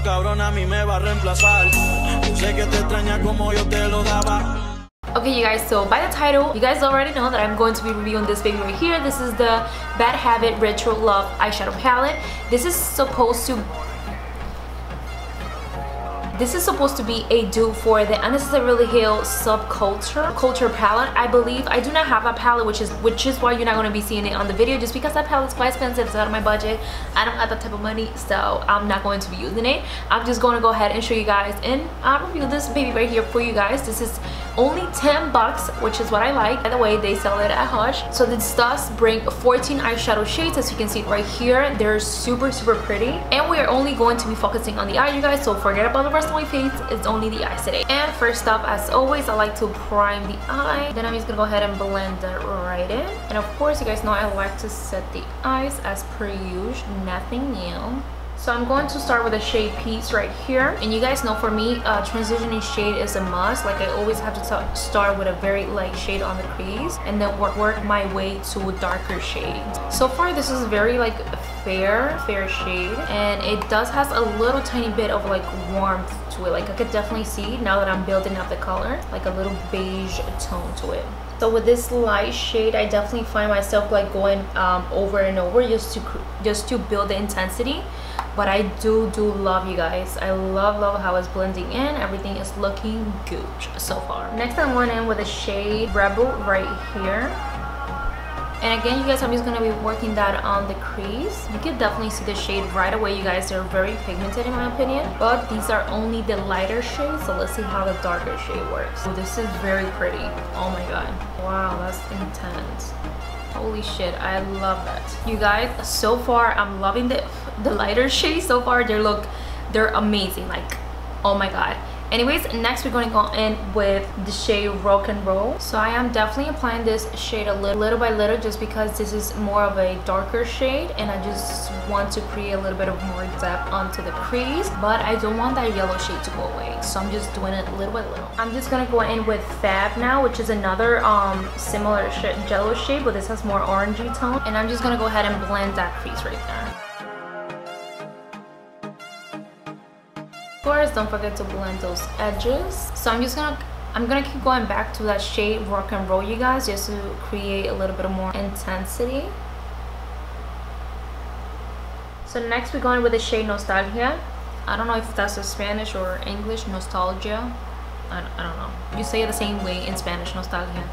cabrona a mí me va a reemplazar. Yo sé que te extraña como yo te lo daba. Okay, you guys, so by the title, you guys already know that I'm going to be reviewing this baby right here. This is the BadHabit Retro Love eyeshadow palette. This is supposed to be a dupe for the Anastasia Beverly subculture palette. I believe I do not have that palette, which is why you're not going to be seeing it on the video, just because that palette is quite expensive. It's out of my budget. I don't have that type of money, so I'm not going to be using it. I'm just going to go ahead and show you guys and review this baby right here for you guys. This is only 10 bucks, which is what I like. By the way, they sell it at Hush. So this does bring 14 eyeshadow shades, as you can see right here. They're super pretty, and we are only going to be focusing on the eye, you guys, so forget about the rest of my face. It's only the eye today. And first up, as always, I like to prime the eye. Then I'm just gonna go ahead and blend that right in. And of course, you guys know I like to set the eyes as per usual, nothing new. So I'm going to start with a shade piece right here, and you guys know for me transitioning shade is a must. Like I always have to start with a very light shade on the crease and then work my way to darker shades. So far this is very like fair shade, and it does has a little tiny bit of like warmth to it. Like I could definitely see now that I'm building up the color, like a little beige tone to it. So with this light shade, I definitely find myself like going over and over just to build the intensity. But I do love, you guys, I love how it's blending in. Everything is looking good so far. Next I'm going in with a shade Rebel right here. And again, you guys, I'm just going to be working that on the crease. You can definitely see the shade right away, you guys. They're very pigmented in my opinion, but these are only the lighter shades, so let's see how the darker shade works. So this is very pretty. Oh my god, wow, that's intense. Holy shit, I love that. You guys, so far I'm loving the lighter shades. So far they're amazing, like, oh my god. Anyways, next we're going to go in with the shade Rock and Roll. So I am definitely applying this shade a little by little, just because this is more of a darker shade and I just want to create a little bit of more depth onto the crease, but I don't want that yellow shade to go away, so I'm just doing it little by little. I'm just going to go in with Fab now, which is another similar yellow shade, but this has more orangey tone, and I'm just going to go ahead and blend that crease right there. Of course, don't forget to blend those edges. So I'm gonna keep going back to that shade Rock and Roll, you guys, just to create a little bit of more intensity. So next we're going with the shade Nostalgia. I don't know if that's a Spanish or English, Nostalgia. I don't know. You say it the same way in Spanish, Nostalgia.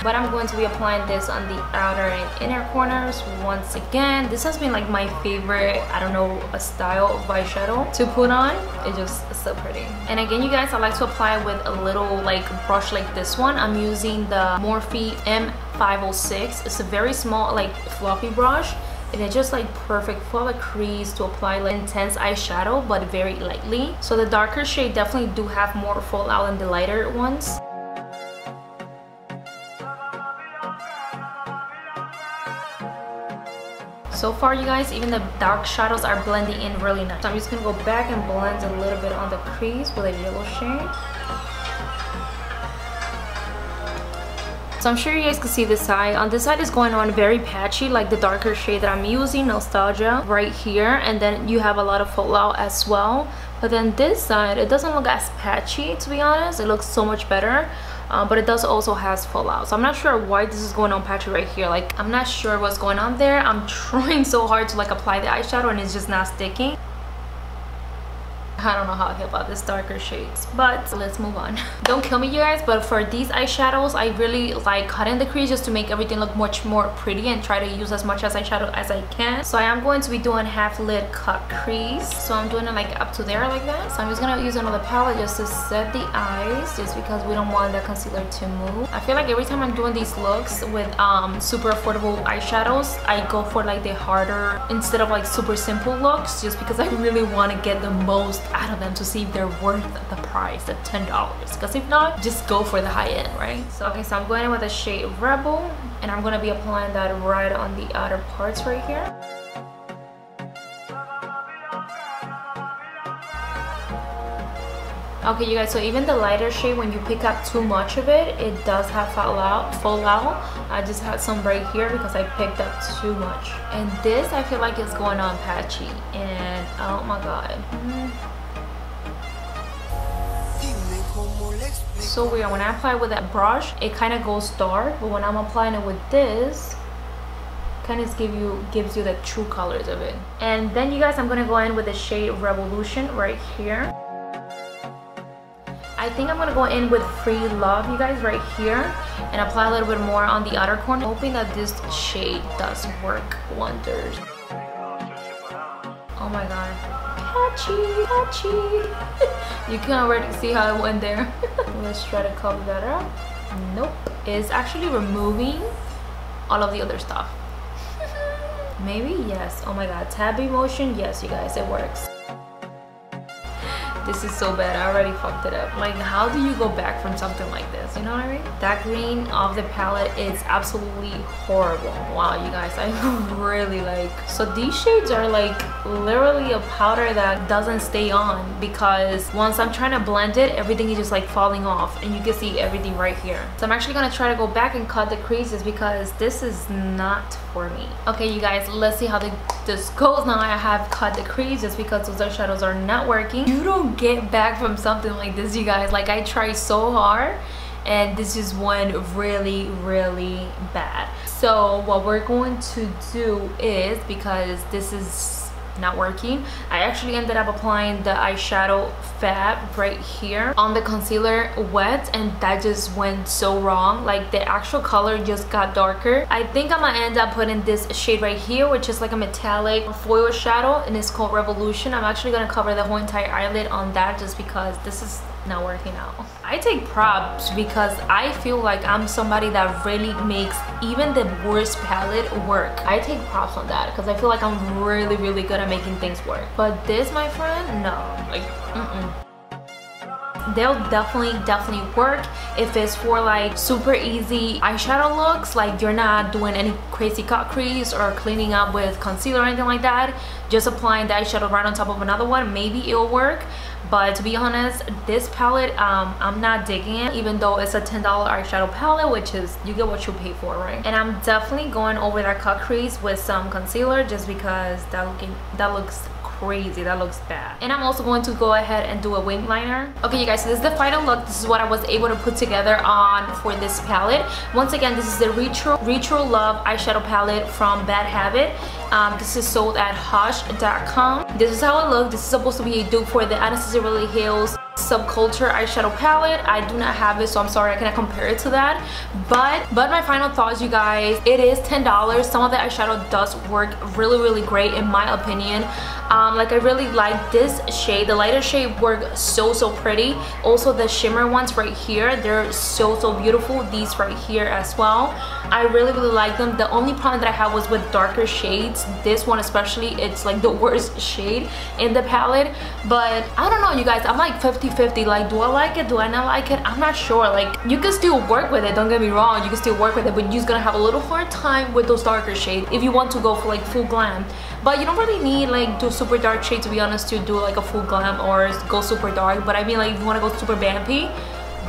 But I'm going to be applying this on the outer and inner corners once again. This has been like my favorite, I don't know, a style of eyeshadow to put on. It's just so pretty. And again, you guys, I like to apply with a little like brush like this one. I'm using the Morphe M506. It's a very small like fluffy brush, and it's just like perfect for the crease to apply like intense eyeshadow, but very lightly. So the darker shade definitely do have more fallout than the lighter ones. So far, you guys, even the dark shadows are blending in really nice. So I'm just gonna go back and blend a little bit on the crease with a yellow shade. So I'm sure you guys can see this side. On this side is going on very patchy, like the darker shade that I'm using, Nostalgia, right here. And then you have a lot of fallout as well. But then this side, it doesn't look as patchy, to be honest. It looks so much better. But it does also has fallout. So I'm not sure why this is going on patchy right here. Like, I'm not sure what's going on there. I'm trying so hard to like apply the eyeshadow and it's just not sticking. I don't know how I feel about this darker shades, but let's move on. Don't kill me, you guys, but for these eyeshadows, I really like cutting the crease just to make everything look much more pretty and try to use as much as eyeshadow as I can. So I am going to be doing half lid cut crease. So I'm doing it like up to there like that. So I'm just gonna use another palette just to set the eyes, just because we don't want the concealer to move. I feel like every time I'm doing these looks with super affordable eyeshadows, I go for like the harder instead of like super simple looks, just because I really want to get the most out of them to see if they're worth the price of $10, because if not, just go for the high end, right? So okay, so I'm going in with a shade Rebel, and I'm going to be applying that right on the outer parts right here. Okay, you guys, so even the lighter shade, when you pick up too much of it, it does have fall out. I just had some right here because I picked up too much. And this, I feel like it's going on patchy. And oh my god. So weird. When I apply with that brush, it kind of goes dark. But when I'm applying it with this, kind of gives you the true colors of it. And then you guys, I'm going to go in with the shade Revolution right here. I think I'm gonna go in with Free Love, you guys, right here, and apply a little bit more on the outer corner, hoping that this shade does work wonders. Oh my god, patchy. You can already see how it went there. Let's try to cover that up. Nope, it's actually removing all of the other stuff. Maybe, yes. Oh my god, tapping motion, yes, you guys, it works. This is so bad. I already fucked it up. Like, how do you go back from something like this? You know what I mean? That green of the palette is absolutely horrible. Wow, you guys, I really like. So these shades are like literally a powder that doesn't stay on, because once I'm trying to blend it, everything is just like falling off, and you can see everything right here. So I'm actually gonna try to go back and cut the creases because this is not for me. Okay, you guys, let's see how this goes. Now I have cut the creases because those eyeshadows are not working. You don't get back from something like this, you guys. Like, I tried so hard and this just went really bad. So what we're going to do is, because this is not working, I actually ended up applying the eyeshadow fab right here on the concealer wet, and that just went so wrong. Like, the actual color just got darker. I think I'm gonna end up putting this shade right here, which is like a metallic foil shadow, and it's called Revolution. I'm actually gonna cover the whole entire eyelid on that just because this is not working out. I take props because I feel like I'm somebody that really makes even the worst palette work. I take props on that because I feel like I'm really good at making things work. But this, my friend, no. Like, they'll definitely work if it's for like super easy eyeshadow looks, like you're not doing any crazy cut crease or cleaning up with concealer or anything like that, just applying the eyeshadow right on top of another one, maybe it'll work. But to be honest, this palette, I'm not digging it, even though it's a $10 eyeshadow palette, which is, you get what you pay for, right? And I'm definitely going over that cut crease with some concealer just because that looks crazy, that looks bad. And I'm also going to go ahead and do a wing liner. Okay, you guys, so this is the final look. This is what I was able to put together on for this palette. Once again, this is the Retro Love eyeshadow palette from BadHabit. This is sold at Hush.com. This is how it looks. This is supposed to be a dupe for the Anastasia Beverly Subculture eyeshadow palette. I do not have it, so I'm sorry I cannot compare it to that. But my final thoughts, you guys, it is $10. Some of the eyeshadow does work really great in my opinion. Like, I really like this shade. The lighter shade work so pretty. Also the shimmer ones right here, they're so beautiful. These right here as well, I really like them. The only problem that I had was with darker shades. This one especially, it's like the worst shade in the palette. But I don't know, you guys, I'm like 50-50. Like, do I like it, do I not like it? I'm not sure. Like, you can still work with it, don't get me wrong, you can still work with it, but you're just gonna have a little hard time with those darker shades if you want to go for like full glam. But you don't really need like do super dark shade, to be honest, to do like a full glam or go super dark. But I mean, like, if you want to go super vampy,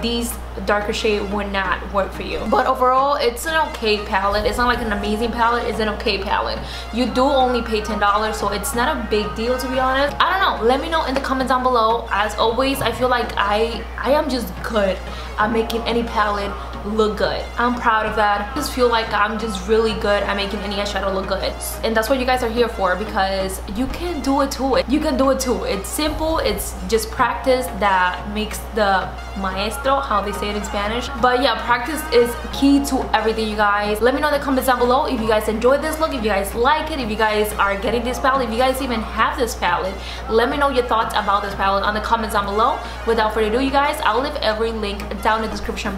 these darker shade would not work for you. But overall, it's an okay palette. It's not like an amazing palette, it's an okay palette. You do only pay $10, so it's not a big deal, to be honest. I don't know, let me know in the comments down below. As always, I feel like I am just good at making any palette look good. I'm proud of that. I just feel like I'm just really good at making any eyeshadow look good, and that's what you guys are here for, because you can do it too. You can do it too. It's simple, it's just practice that makes the maestro, how they say it in Spanish. But yeah, practice is key to everything, you guys. Let me know in the comments down below if you guys enjoyed this look, if you guys like it, if you guys are getting this palette, if you guys even have this palette. Let me know your thoughts about this palette on the comments down below. Without further ado, you guys, I'll leave every link down in the description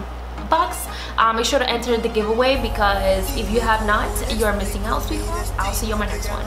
box. Make sure to enter the giveaway, because if you have not, you're missing out, sweetheart. I'll see you on my next one.